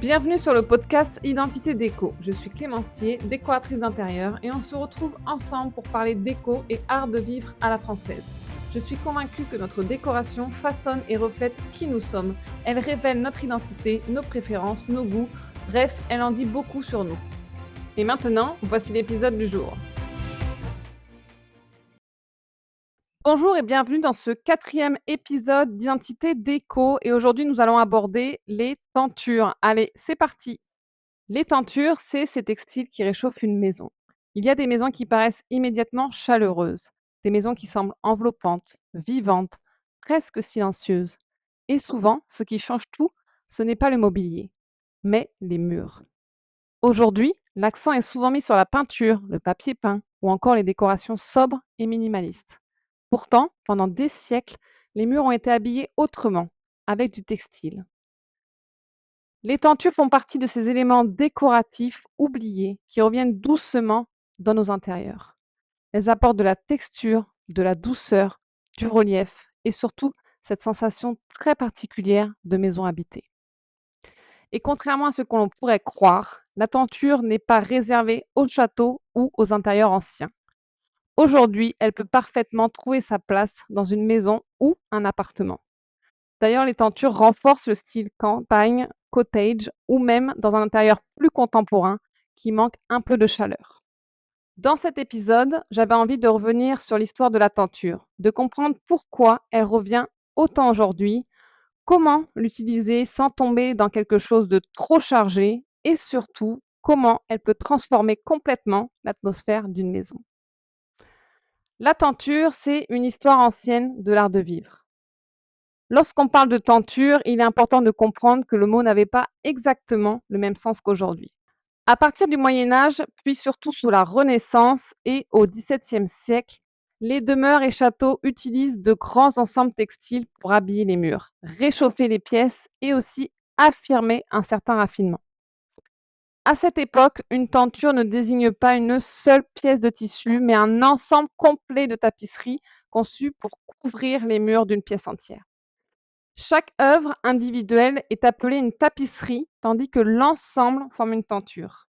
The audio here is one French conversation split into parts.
Bienvenue sur le podcast Identité déco. Je suis Clémencier, décoratrice d'intérieur et on se retrouve ensemble pour parler déco et art de vivre à la française. Je suis convaincue que notre décoration façonne et reflète qui nous sommes. Elle révèle notre identité, nos préférences, nos goûts. Bref, elle en dit beaucoup sur nous. Et maintenant, voici l'épisode du jour. Bonjour et bienvenue dans ce 4e épisode d'Identité déco et aujourd'hui nous allons aborder les tentures. Allez, c'est parti! Les tentures, c'est ces textiles qui réchauffent une maison. Il y a des maisons qui paraissent immédiatement chaleureuses, des maisons qui semblent enveloppantes, vivantes, presque silencieuses. Et souvent, ce qui change tout, ce n'est pas le mobilier, mais les murs. Aujourd'hui, l'accent est souvent mis sur la peinture, le papier peint ou encore les décorations sobres et minimalistes. Pourtant, pendant des siècles, les murs ont été habillés autrement, avec du textile. Les tentures font partie de ces éléments décoratifs oubliés qui reviennent doucement dans nos intérieurs. Elles apportent de la texture, de la douceur, du relief et surtout cette sensation très particulière de maison habitée. Et contrairement à ce que l'on pourrait croire, la tenture n'est pas réservée aux châteaux ou aux intérieurs anciens. Aujourd'hui, elle peut parfaitement trouver sa place dans une maison ou un appartement. D'ailleurs, les tentures renforcent le style campagne, cottage ou même dans un intérieur plus contemporain qui manque un peu de chaleur. Dans cet épisode, j'avais envie de revenir sur l'histoire de la tenture, de comprendre pourquoi elle revient autant aujourd'hui, comment l'utiliser sans tomber dans quelque chose de trop chargé et surtout comment elle peut transformer complètement l'atmosphère d'une maison. La tenture, c'est une histoire ancienne de l'art de vivre. Lorsqu'on parle de tenture, il est important de comprendre que le mot n'avait pas exactement le même sens qu'aujourd'hui. À partir du Moyen Âge, puis surtout sous la Renaissance et au XVIIe siècle, les demeures et châteaux utilisent de grands ensembles textiles pour habiller les murs, réchauffer les pièces et aussi affirmer un certain raffinement. À cette époque, une tenture ne désigne pas une seule pièce de tissu, mais un ensemble complet de tapisseries conçues pour couvrir les murs d'une pièce entière. Chaque œuvre individuelle est appelée une tapisserie, tandis que l'ensemble forme une tenture.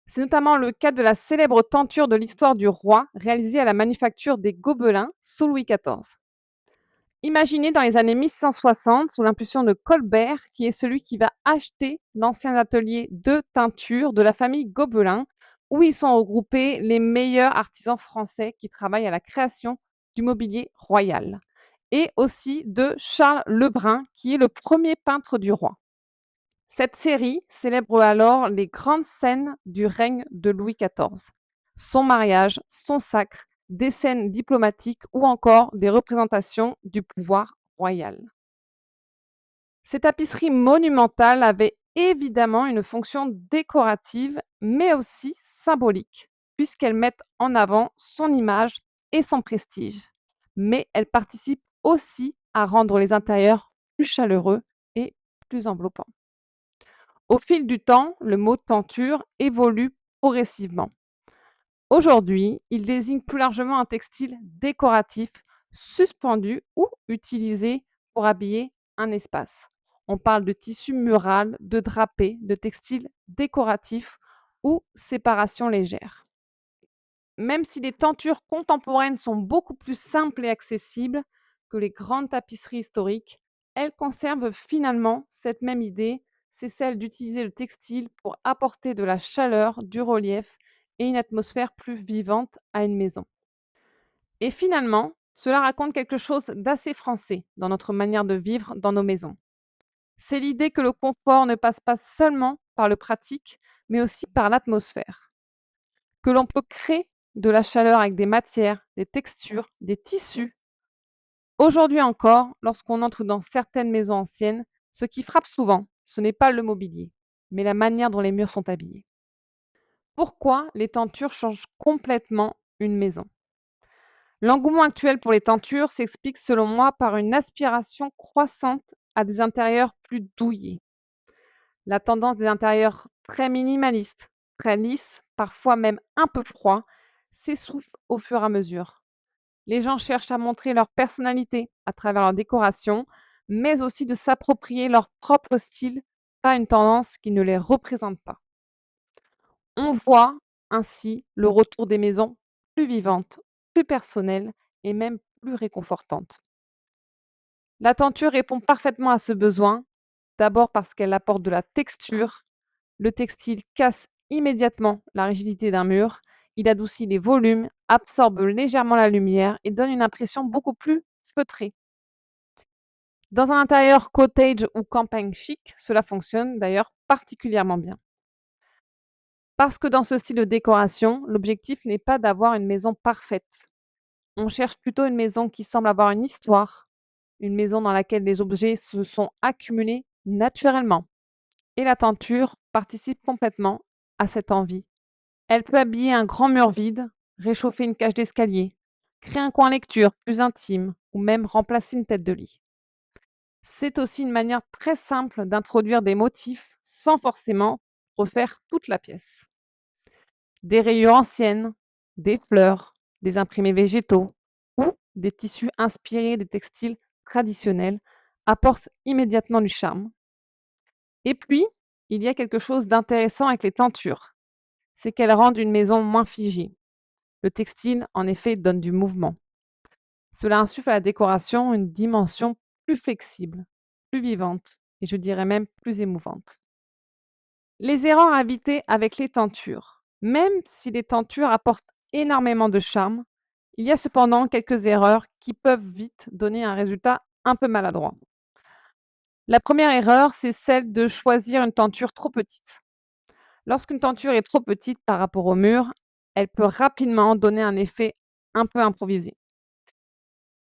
C'est notamment le cas de la célèbre tenture de l'histoire du roi, réalisée à la manufacture des Gobelins sous Louis XIV. Imaginez dans les années 1660, sous l'impulsion de Colbert, qui est celui qui va acheter l'ancien atelier de teinture de la famille Gobelin, où ils sont regroupés les meilleurs artisans français qui travaillent à la création du mobilier royal et aussi de Charles Lebrun, qui est le premier peintre du roi. Cette série célèbre alors les grandes scènes du règne de Louis XIV. Son mariage, son sacre, des scènes diplomatiques ou encore des représentations du pouvoir royal. Ces tapisseries monumentales avaient évidemment une fonction décorative, mais aussi symbolique, puisqu'elles mettent en avant son image et son prestige. Mais elles participent aussi à rendre les intérieurs plus chaleureux et plus enveloppants. Au fil du temps, le mot tenture évolue progressivement. Aujourd'hui, il désigne plus largement un textile décoratif suspendu ou utilisé pour habiller un espace. On parle de tissu mural, de drapé, de textile décoratif ou séparation légère. Même si les tentures contemporaines sont beaucoup plus simples et accessibles que les grandes tapisseries historiques, elles conservent finalement cette même idée, c'est celle d'utiliser le textile pour apporter de la chaleur, du relief et une atmosphère plus vivante à une maison. Et finalement, cela raconte quelque chose d'assez français dans notre manière de vivre dans nos maisons. C'est l'idée que le confort ne passe pas seulement par le pratique, mais aussi par l'atmosphère. Que l'on peut créer de la chaleur avec des matières, des textures, des tissus. Aujourd'hui encore, lorsqu'on entre dans certaines maisons anciennes, ce qui frappe souvent, ce n'est pas le mobilier, mais la manière dont les murs sont habillés. Pourquoi les tentures changent complètement une maison? L'engouement actuel pour les tentures s'explique selon moi par une aspiration croissante à des intérieurs plus douillets. La tendance des intérieurs très minimalistes, très lisses, parfois même un peu froids, s'essouffle au fur et à mesure. Les gens cherchent à montrer leur personnalité à travers leur décoration, mais aussi de s'approprier leur propre style pas une tendance qui ne les représente pas. On voit ainsi le retour des maisons plus vivantes, plus personnelles et même plus réconfortantes. La tenture répond parfaitement à ce besoin, d'abord parce qu'elle apporte de la texture. Le textile casse immédiatement la rigidité d'un mur, il adoucit les volumes, absorbe légèrement la lumière et donne une impression beaucoup plus feutrée. Dans un intérieur cottage ou campagne chic, cela fonctionne d'ailleurs particulièrement bien. Parce que dans ce style de décoration, l'objectif n'est pas d'avoir une maison parfaite. On cherche plutôt une maison qui semble avoir une histoire, une maison dans laquelle les objets se sont accumulés naturellement. Et la tenture participe complètement à cette envie. Elle peut habiller un grand mur vide, réchauffer une cage d'escalier, créer un coin lecture plus intime ou même remplacer une tête de lit. C'est aussi une manière très simple d'introduire des motifs sans forcément refaire toute la pièce. Des rayures anciennes, des fleurs, des imprimés végétaux ou des tissus inspirés des textiles traditionnels apportent immédiatement du charme. Et puis, il y a quelque chose d'intéressant avec les tentures, c'est qu'elles rendent une maison moins figée. Le textile, en effet, donne du mouvement. Cela insuffle à la décoration une dimension plus flexible, plus vivante et je dirais même plus émouvante. Les erreurs à éviter avec les tentures. Même si les tentures apportent énormément de charme, il y a cependant quelques erreurs qui peuvent vite donner un résultat un peu maladroit. La première erreur, c'est celle de choisir une tenture trop petite. Lorsqu'une tenture est trop petite par rapport au mur, elle peut rapidement donner un effet un peu improvisé.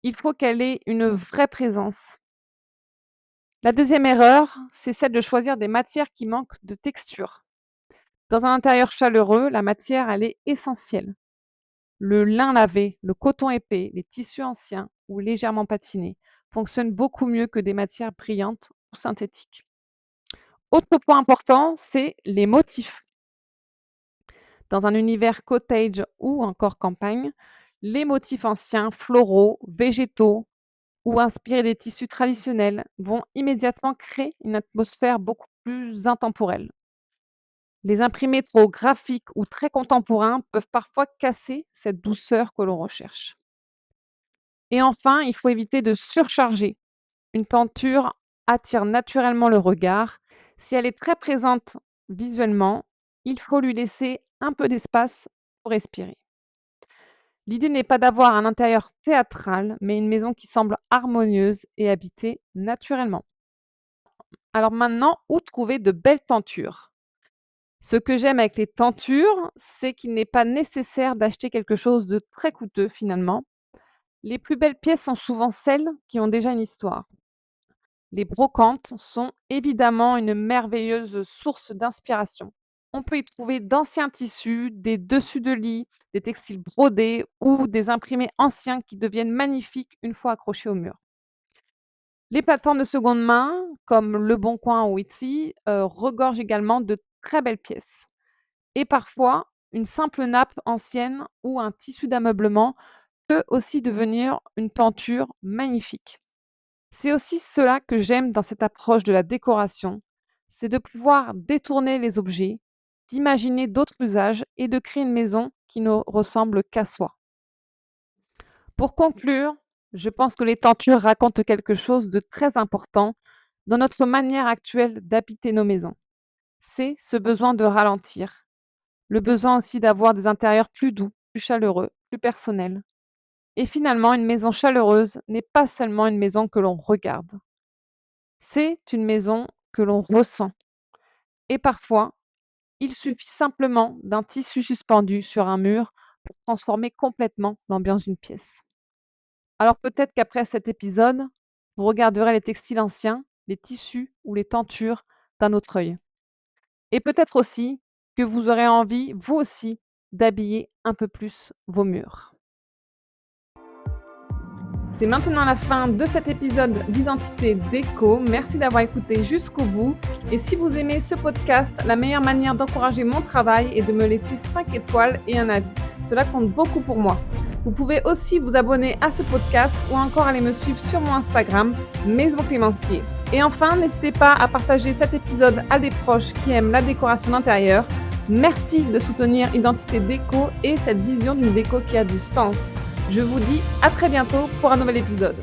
Il faut qu'elle ait une vraie présence. La deuxième erreur, c'est celle de choisir des matières qui manquent de texture. Dans un intérieur chaleureux, la matière, elle est essentielle. Le lin lavé, le coton épais, les tissus anciens ou légèrement patinés fonctionnent beaucoup mieux que des matières brillantes ou synthétiques. Autre point important, c'est les motifs. Dans un univers cottage ou encore campagne, les motifs anciens, floraux, végétaux ou inspirés des tissus traditionnels vont immédiatement créer une atmosphère beaucoup plus intemporelle. Les imprimés trop graphiques ou très contemporains peuvent parfois casser cette douceur que l'on recherche. Et enfin, il faut éviter de surcharger. Une tenture attire naturellement le regard. Si elle est très présente visuellement, il faut lui laisser un peu d'espace pour respirer. L'idée n'est pas d'avoir un intérieur théâtral, mais une maison qui semble harmonieuse et habitée naturellement. Alors maintenant, où trouver de belles tentures? Ce que j'aime avec les tentures, c'est qu'il n'est pas nécessaire d'acheter quelque chose de très coûteux finalement. Les plus belles pièces sont souvent celles qui ont déjà une histoire. Les brocantes sont évidemment une merveilleuse source d'inspiration. On peut y trouver d'anciens tissus, des dessus de lit, des textiles brodés ou des imprimés anciens qui deviennent magnifiques une fois accrochés au mur. Les plateformes de seconde main, comme Leboncoin ou Etsy, regorgent également de très belles pièces. Et parfois, une simple nappe ancienne ou un tissu d'ameublement peut aussi devenir une tenture magnifique. C'est aussi cela que j'aime dans cette approche de la décoration, c'est de pouvoir détourner les objets, d'imaginer d'autres usages et de créer une maison qui ne ressemble qu'à soi. Pour conclure, je pense que les tentures racontent quelque chose de très important dans notre manière actuelle d'habiter nos maisons. C'est ce besoin de ralentir, le besoin aussi d'avoir des intérieurs plus doux, plus chaleureux, plus personnels. Et finalement, une maison chaleureuse n'est pas seulement une maison que l'on regarde, c'est une maison que l'on ressent. Et parfois, il suffit simplement d'un tissu suspendu sur un mur pour transformer complètement l'ambiance d'une pièce. Alors peut-être qu'après cet épisode, vous regarderez les textiles anciens, les tissus ou les tentures d'un autre œil. Et peut-être aussi que vous aurez envie, vous aussi, d'habiller un peu plus vos murs. C'est maintenant la fin de cet épisode d'Identité Déco. Merci d'avoir écouté jusqu'au bout. Et si vous aimez ce podcast, la meilleure manière d'encourager mon travail est de me laisser 5 étoiles et un avis. Cela compte beaucoup pour moi. Vous pouvez aussi vous abonner à ce podcast ou encore aller me suivre sur mon Instagram, Maison Clémencier. Et enfin, n'hésitez pas à partager cet épisode à des proches qui aiment la décoration d'intérieur. Merci de soutenir Identité Déco et cette vision d'une déco qui a du sens. Je vous dis à très bientôt pour un nouvel épisode.